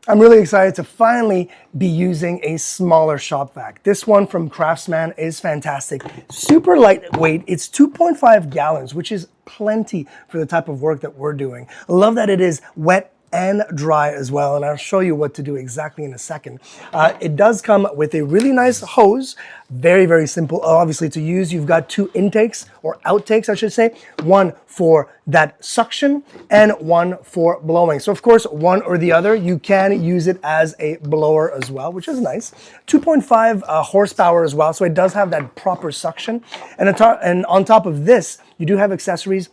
I'm really excited to finally be using a smaller shop vac. This one from Craftsman is fantastic. Super lightweight. It's 2.5 gallons, which is plenty for the type of work that we're doing. I love that it is wet and dry as well, and I'll show you what to do exactly in a second. It does come with a really nice hose, very, very simple obviously to use. You've got two intakes, or outtakes I should say, one for that suction and one for blowing. So of course, one or the other, you can use it as a blower as well, which is nice. 2.5 horsepower as well, so it does have that proper suction. And on top of this, you do have accessories.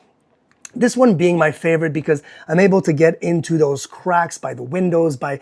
This one being my favorite because I'm able to get into those cracks by the windows, by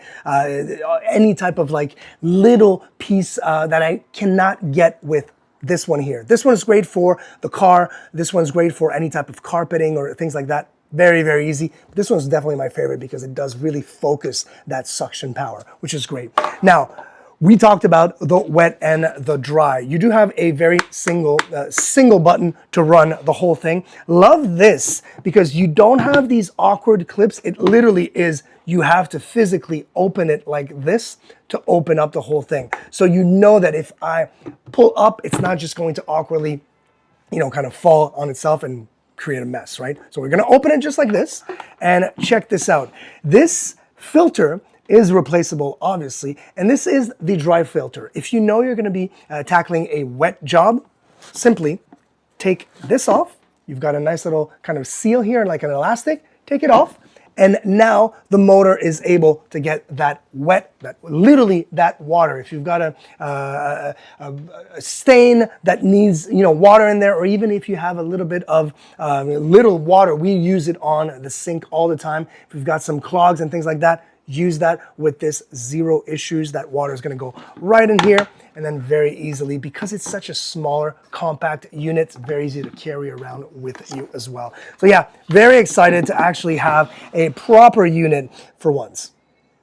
any type of like little piece that I cannot get with this one here. This one is great for the car. This one's great for any type of carpeting or things like that. Very, very easy. But this one's definitely my favorite because it does really focus that suction power, which is great. Now, we talked about the wet and the dry. You do have a very single button to run the whole thing. Love this because you don't have these awkward clips. It literally is, you have to physically open it like this to open up the whole thing. So you know that if I pull up, it's not just going to awkwardly, kind of fall on itself and create a mess, right? So we're gonna open it just like this, and check this out. This filter is replaceable, obviously, and this is the dry filter. If you know you're gonna be tackling a wet job, simply take this off. You've got a nice little kind of seal here, like an elastic, take it off, and now the motor is able to get that wet, literally that water. If you've got a stain that needs water in there, or even if you have a little bit of little water, we use it on the sink all the time. If we've got some clogs and things like that, use that with this, zero issues. That water is gonna go right in here, and then very easily, because it's such a smaller, compact unit, very easy to carry around with you as well. So yeah, very excited to actually have a proper unit for once.